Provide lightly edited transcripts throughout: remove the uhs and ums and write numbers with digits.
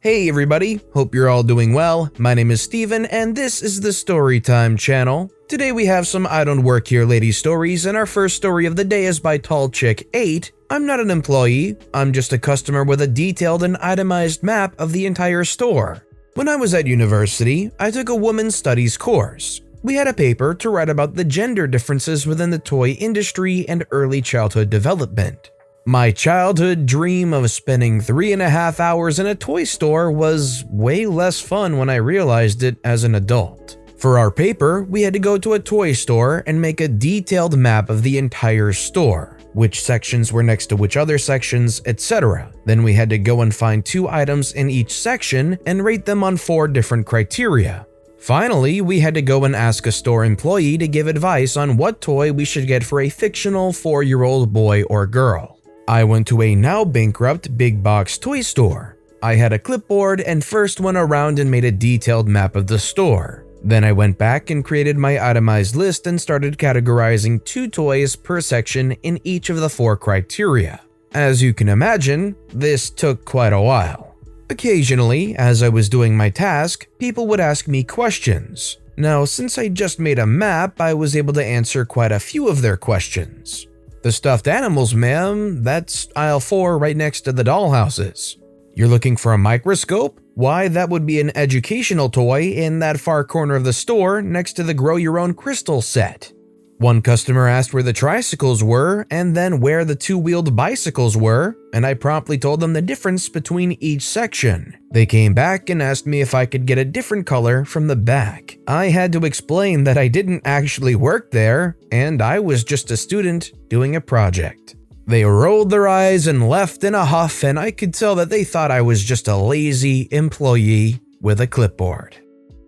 Hey everybody, hope you're all doing well. My name is Steven and this is the Storytime channel. Today we have some I Don't Work Here Lady stories, and our first story of the day is by Tall Chick 8. I'm not an employee, I'm just a customer with a detailed and itemized map of the entire store. When I was at university, I took a women's studies course. We had a paper to write about the gender differences within the toy industry and early childhood development. My childhood dream of spending 3.5 hours in a toy store was way less fun when I realized it as an adult. For our paper, we had to go to a toy store and make a detailed map of the entire store, which sections were next to which other sections, etc. Then we had to go and find 2 items in each section and rate them on 4 different criteria. Finally, we had to go and ask a store employee to give advice on what toy we should get for a fictional 4-year-old boy or girl. I went to a now bankrupt big box toy store. I had a clipboard and first went around and made a detailed map of the store. Then I went back and created my itemized list and started categorizing 2 toys per section in each of the 4 criteria. As you can imagine, this took quite a while. Occasionally, as I was doing my task, people would ask me questions. Now, since I just made a map, I was able to answer quite a few of their questions. The stuffed animals, ma'am, that's aisle 4 right next to the dollhouses. You're looking for a microscope? Why, that would be an educational toy in that far corner of the store next to the grow your own crystal set. One customer asked where the tricycles were and then where the 2-wheeled bicycles were, and I promptly told them the difference between each section. They came back and asked me if I could get a different color from the back. I had to explain that I didn't actually work there, and I was just a student doing a project. They rolled their eyes and left in a huff, and I could tell that they thought I was just a lazy employee with a clipboard.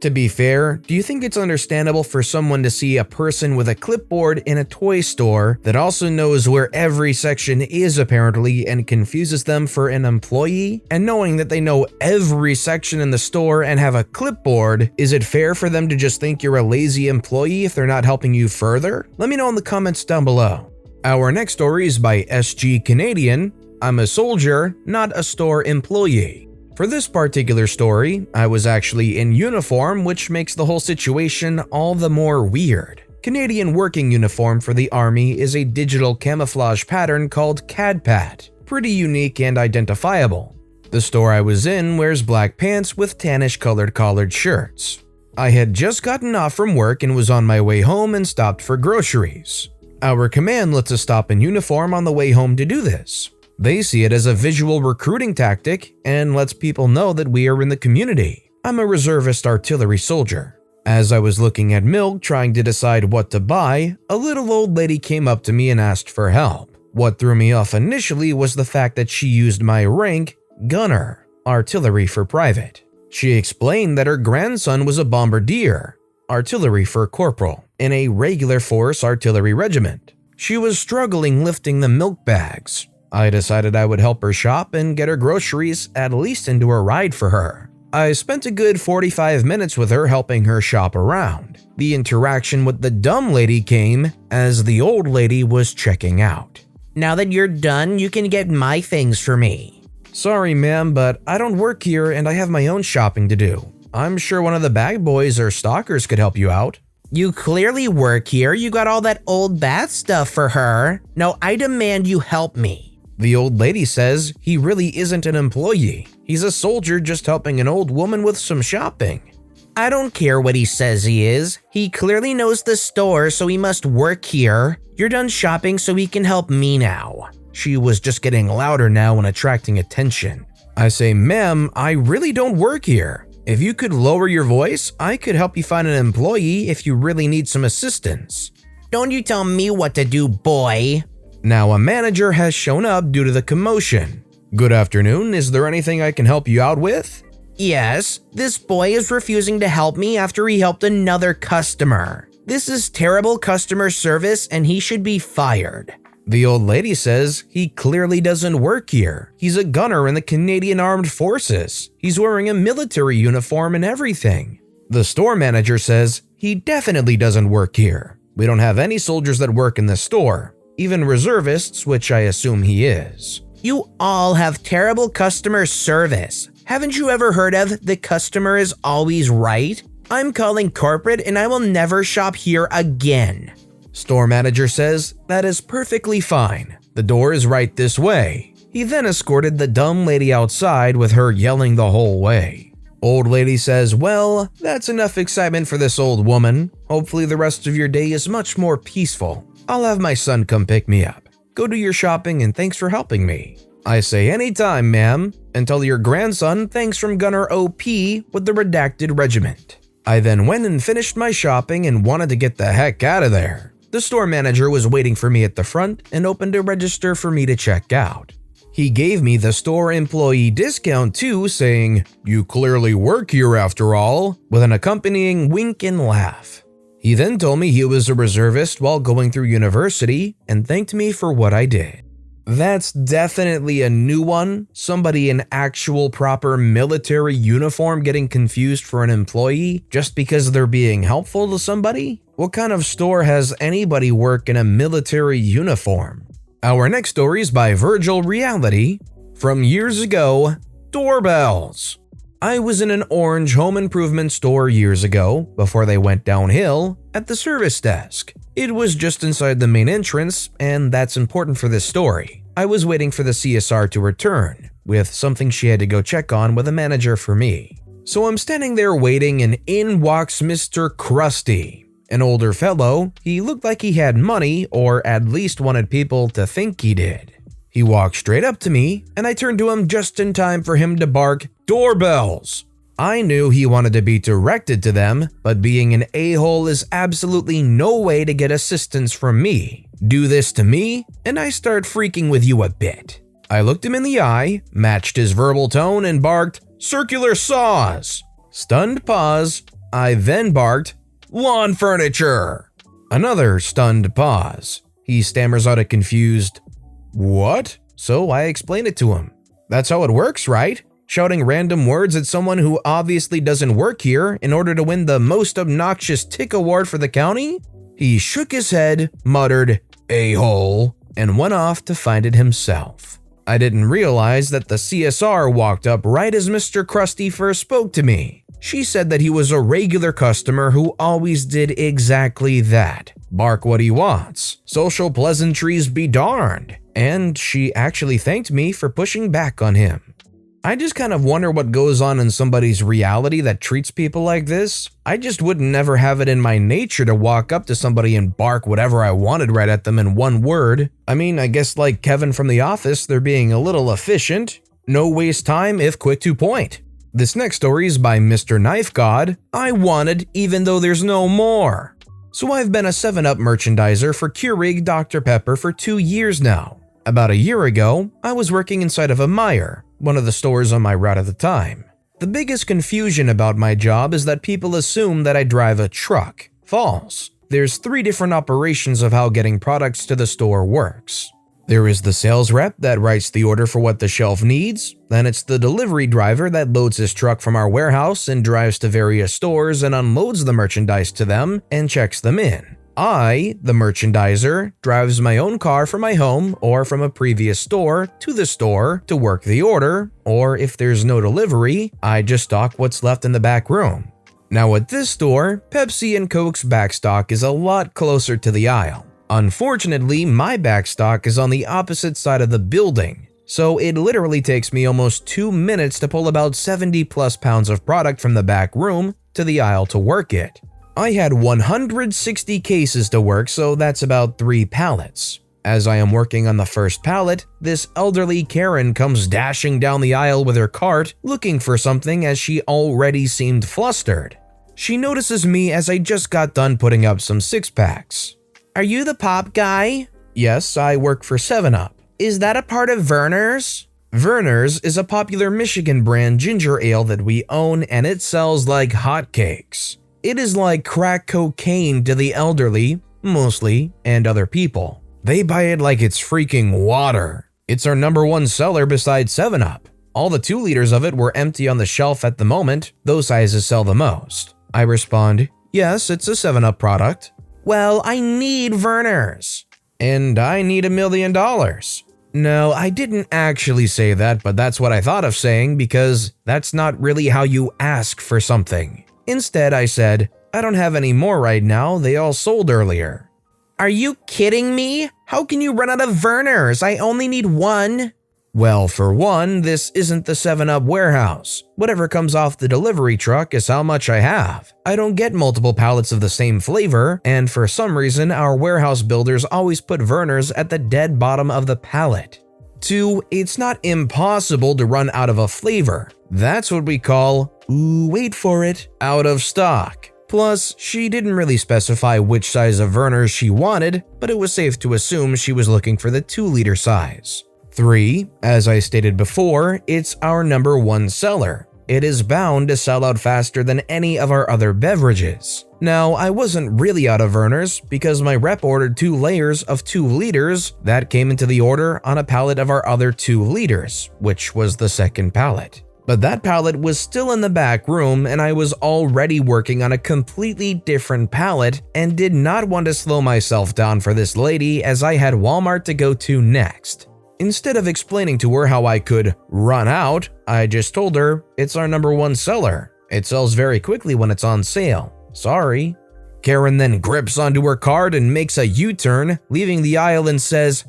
To be fair, do you think it's understandable for someone to see a person with a clipboard in a toy store that also knows where every section is apparently and confuses them for an employee? And knowing that they know every section in the store and have a clipboard, is it fair for them to just think you're a lazy employee if they're not helping you further? Let me know in the comments down below. Our next story is by SG Canadian. I'm a soldier, not a store employee. For this particular story, I was actually in uniform, which makes the whole situation all the more weird. Canadian working uniform for the Army is a digital camouflage pattern called CAD-PAT, pretty unique and identifiable. The store I was in wears black pants with tannish colored collared shirts. I had just gotten off from work and was on my way home and stopped for groceries. Our command lets us stop in uniform on the way home to do this. They see it as a visual recruiting tactic and lets people know that we are in the community. I'm a reservist artillery soldier. As I was looking at milk trying to decide what to buy, a little old lady came up to me and asked for help. What threw me off initially was the fact that she used my rank, gunner, artillery for private. She explained that her grandson was a bombardier, artillery for corporal, in a regular force artillery regiment. She was struggling lifting the milk bags. I decided I would help her shop and get her groceries at least into a ride for her. I spent a good 45 minutes with her helping her shop around. The interaction with the dumb lady came as the old lady was checking out. Now that you're done, you can get my things for me. Sorry ma'am, but I don't work here and I have my own shopping to do. I'm sure one of the bag boys or stalkers could help you out. You clearly work here, you got all that old bath stuff for her. No, I demand you help me. The old lady says he really isn't an employee. He's a soldier just helping an old woman with some shopping. I don't care what he says he is. He clearly knows the store, so he must work here. You're done shopping, so he can help me now. She was just getting louder now and attracting attention. I say, ma'am, I really don't work here. If you could lower your voice, I could help you find an employee if you really need some assistance. Don't you tell me what to do, boy. Now a manager has shown up due to the commotion. Good afternoon, is there anything I can help you out with? Yes, this boy is refusing to help me after he helped another customer. This is terrible customer service and he should be fired. The old lady says he clearly doesn't work here. He's a gunner in the Canadian Armed Forces. He's wearing a military uniform and everything. The store manager says he definitely doesn't work here. We don't have any soldiers that work in the store. Even reservists, which I assume he is. You all have terrible customer service. Haven't you ever heard of the customer is always right? I'm calling corporate and I will never shop here again. Store manager says that is perfectly fine. The door is right this way. He then escorted the dumb lady outside with her yelling the whole way. Old lady says, well, that's enough excitement for this old woman. Hopefully the rest of your day is much more peaceful. I'll have my son come pick me up. Go do your shopping and thanks for helping me. I say anytime, ma'am, and tell your grandson thanks from Gunner OP with the redacted regiment. I then went and finished my shopping and wanted to get the heck out of there. The store manager was waiting for me at the front and opened a register for me to check out. He gave me the store employee discount too, saying, "You clearly work here after all," with an accompanying wink and laugh. He then told me he was a reservist while going through university and thanked me for what I did. That's definitely a new one. Somebody in actual proper military uniform getting confused for an employee just because they're being helpful to somebody? What kind of store has anybody work in a military uniform? Our next story is by Virgil Reality. From years ago, Doorbells. I was in an orange home improvement store years ago, before they went downhill, at the service desk. It was just inside the main entrance, and that's important for this story. I was waiting for the CSR to return, with something she had to go check on with a manager for me. So I'm standing there waiting, and in walks Mr. Krusty. An older fellow, he looked like he had money, or at least wanted people to think he did. He walked straight up to me, and I turned to him just in time for him to bark, "Doorbells!" I knew he wanted to be directed to them, but being an a-hole is absolutely no way to get assistance from me. Do this to me, and I start freaking with you a bit. I looked him in the eye, matched his verbal tone, and barked, "Circular saws!" Stunned pause, I then barked, "Lawn furniture!" Another stunned pause. He stammers out a confused, "What?" So I explained it to him. That's how it works, right? Shouting random words at someone who obviously doesn't work here in order to win the most obnoxious tick award for the county? He shook his head, muttered, "A-hole," and went off to find it himself. I didn't realize that the CSR walked up right as Mr. Krusty first spoke to me. She said that he was a regular customer who always did exactly that. Bark what he wants. Social pleasantries be darned. And she actually thanked me for pushing back on him. I just kind of wonder what goes on in somebody's reality that treats people like this. I just would never have it in my nature to walk up to somebody and bark whatever I wanted right at them in one word. I mean, I guess like Kevin from The Office, they're being a little efficient. No waste time if quick to point. This next story is by Mr. Knife God. I wanted even though there's no more. So I've been a 7-Up merchandiser for Keurig Dr. Pepper for 2 years now. About a year ago, I was working inside of a Meijer, one of the stores on my route at the time. The biggest confusion about my job is that people assume that I drive a truck. False. There's 3 different operations of how getting products to the store works. There is the sales rep that writes the order for what the shelf needs, then it's the delivery driver that loads his truck from our warehouse and drives to various stores and unloads the merchandise to them and checks them in. I, the merchandiser, drives my own car from my home or from a previous store to the store to work the order, or if there's no delivery, I just stock what's left in the back room. Now at this store, Pepsi and Coke's backstock is a lot closer to the aisle. Unfortunately, my backstock is on the opposite side of the building, so it literally takes me almost 2 minutes to pull about 70+ pounds of product from the back room to the aisle to work it. I had 160 cases to work, so that's about 3 pallets. As I am working on the first pallet, this elderly Karen comes dashing down the aisle with her cart, looking for something as she already seemed flustered. She notices me as I just got done putting up some 6-packs. Are you the pop guy? Yes, I work for 7-Up. Is that a part of Werner's? Werner's is a popular Michigan brand ginger ale that we own, and it sells like hotcakes. It is like crack cocaine to the elderly, mostly, and other people. They buy it like it's freaking water. It's our #1 seller besides 7-Up. All the 2 liters of it were empty on the shelf at the moment. Those sizes sell the most. I respond, yes, it's a 7-Up product. Well, I need Werner's. And I need $1 million. No, I didn't actually say that, but that's what I thought of saying because that's not really how you ask for something. Instead, I said, I don't have any more right now, they all sold earlier. Are you kidding me? How can you run out of Vernors? I only need one. Well, for one, this isn't the 7-Up warehouse. Whatever comes off the delivery truck is how much I have. I don't get multiple pallets of the same flavor, and for some reason, our warehouse builders always put Vernors at the dead bottom of the pallet. 2, it's not impossible to run out of a flavor. That's what we call, wait for it, out of stock. Plus, she didn't really specify which size of Vernors she wanted, but it was safe to assume she was looking for the 2-liter size. 3, as I stated before, it's our number 1 seller. It is bound to sell out faster than any of our other beverages. Now, I wasn't really out of Vernors because my rep ordered 2 layers of 2 liters that came into the order on a pallet of our other 2 liters, which was the second pallet. But that pallet was still in the back room and I was already working on a completely different pallet and did not want to slow myself down for this lady as I had Walmart to go to next. Instead of explaining to her how I could run out, I just told her it's our number 1 seller. It sells very quickly when it's on sale. Sorry. Karen then grips onto her cart and makes a U-turn, leaving the aisle and says,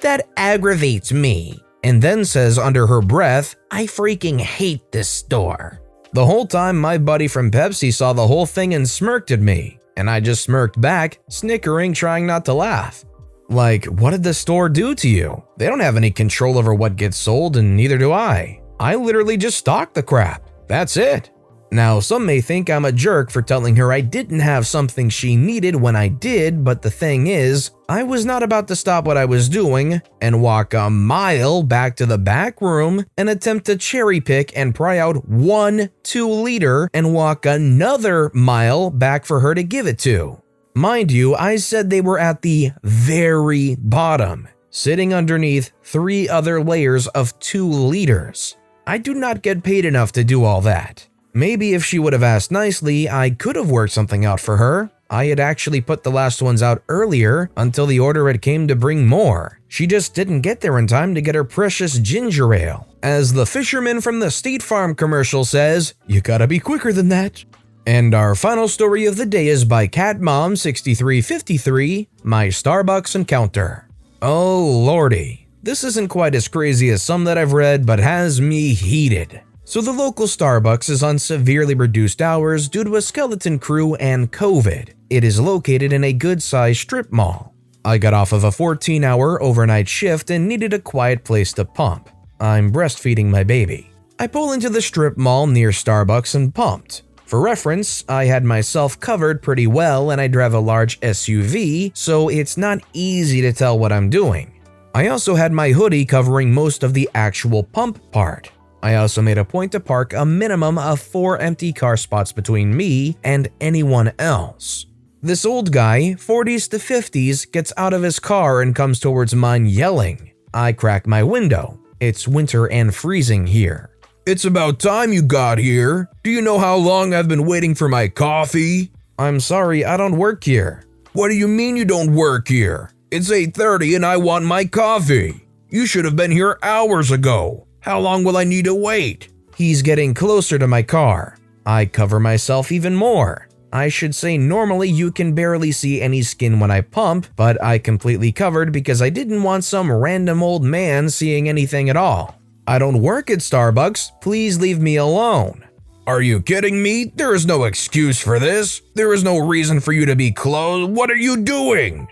That aggravates me. And then says under her breath, I freaking hate this store. The whole time my buddy from Pepsi saw the whole thing and smirked at me, and I just smirked back, snickering, trying not to laugh. Like, what did the store do to you? They don't have any control over what gets sold and neither do I. I literally just stock the crap. That's it. Now, some may think I'm a jerk for telling her I didn't have something she needed when I did, but the thing is, I was not about to stop what I was doing and walk a mile back to the back room and attempt to cherry pick and pry out 1 2-liter and walk another mile back for her to give it to. Mind you, I said they were at the very bottom, sitting underneath 3 other layers of 2 liters. I do not get paid enough to do all that. Maybe if she would have asked nicely, I could have worked something out for her. I had actually put the last ones out earlier until the order had came to bring more. She just didn't get there in time to get her precious ginger ale. As the fisherman from the State Farm commercial says, you gotta be quicker than that. And our final story of the day is by CatMom6353, My Starbucks Encounter. Oh lordy, this isn't quite as crazy as some that I've read, but has me heated. So the local Starbucks is on severely reduced hours due to a skeleton crew and COVID. It is located in a good-sized strip mall. I got off of a 14-hour overnight shift and needed a quiet place to pump. I'm breastfeeding my baby. I pull into the strip mall near Starbucks and pumped. For reference, I had myself covered pretty well and I drive a large SUV, so it's not easy to tell what I'm doing. I also had my hoodie covering most of the actual pump part. I also made a point to park a minimum of 4 empty car spots between me and anyone else. This old guy, 40s to 50s, gets out of his car and comes towards mine yelling. I crack my window. It's winter and freezing here. It's about time you got here. Do you know how long I've been waiting for my coffee? I'm sorry, I don't work here. What do you mean you don't work here? It's 8:30 and I want my coffee. You should have been here hours ago. How long will I need to wait? He's getting closer to my car. I cover myself even more. I should say normally you can barely see any skin when I pump, but I completely covered because I didn't want some random old man seeing anything at all. I don't work at Starbucks, please leave me alone. Are you kidding me? There is no excuse for this. There is no reason for you to be closed. What are you doing?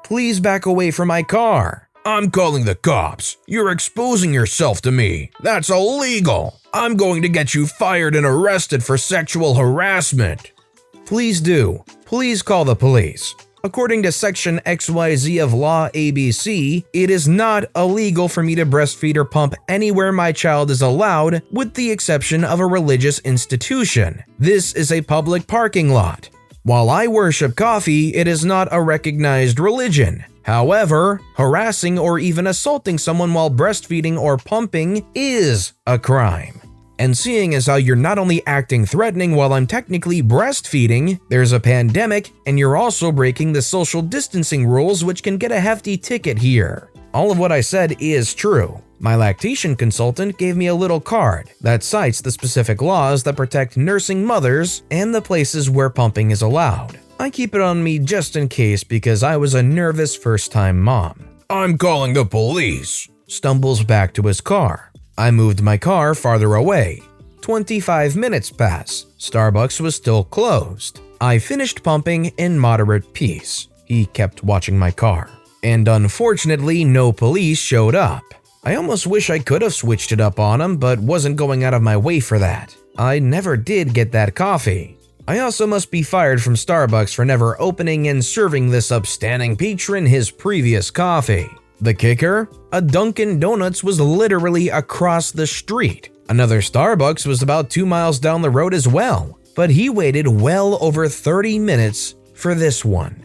Please back away from my car. I'm calling the cops. You're exposing yourself to me. That's illegal. I'm going to get you fired and arrested for sexual harassment. Please do. Please call the police. According to Section XYZ of Law ABC, it is not illegal for me to breastfeed or pump anywhere my child is allowed, with the exception of a religious institution. This is a public parking lot. While I worship coffee, it is not a recognized religion. However, harassing or even assaulting someone while breastfeeding or pumping is a crime. And seeing as how you're not only acting threatening while I'm technically breastfeeding, there's a pandemic, and you're also breaking the social distancing rules, which can get a hefty ticket here. All of what I said is true. My lactation consultant gave me a little card that cites the specific laws that protect nursing mothers and the places where pumping is allowed. I keep it on me just in case because I was a nervous first-time mom. "I'm calling the police," stumbles back to his car. I moved my car farther away. 25 minutes pass. Starbucks was still closed. I finished pumping in moderate peace. He kept watching my car. And unfortunately, no police showed up. I almost wish I could have switched it up on him, but wasn't going out of my way for that. I never did get that coffee. I also must be fired from Starbucks for never opening and serving this upstanding patron his previous coffee. The kicker? A Dunkin' Donuts was literally across the street. Another Starbucks was about 2 miles down the road as well, but he waited well over 30 minutes for this one.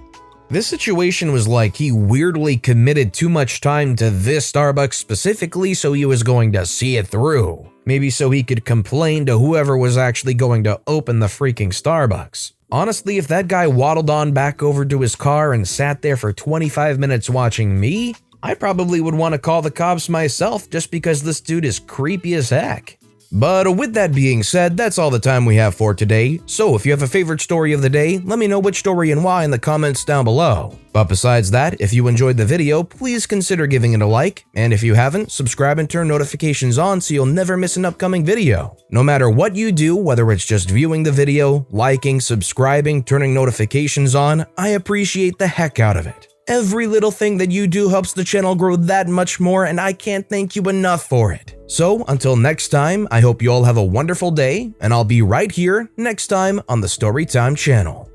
This situation was like he weirdly committed too much time to this Starbucks specifically, so he was going to see it through. Maybe so he could complain to whoever was actually going to open the freaking Starbucks. Honestly, if that guy waddled on back over to his car and sat there for 25 minutes watching me, I probably would want to call the cops myself just because this dude is creepy as heck. But with that being said, that's all the time we have for today. So if you have a favorite story of the day, let me know which story and why in the comments down below. But besides that, if you enjoyed the video, please consider giving it a like. And if you haven't, subscribe and turn notifications on so you'll never miss an upcoming video. No matter what you do, whether it's just viewing the video, liking, subscribing, turning notifications on, I appreciate the heck out of it. Every little thing that you do helps the channel grow that much more, and I can't thank you enough for it. So until next time, I hope you all have a wonderful day, and I'll be right here next time on the Storytime channel.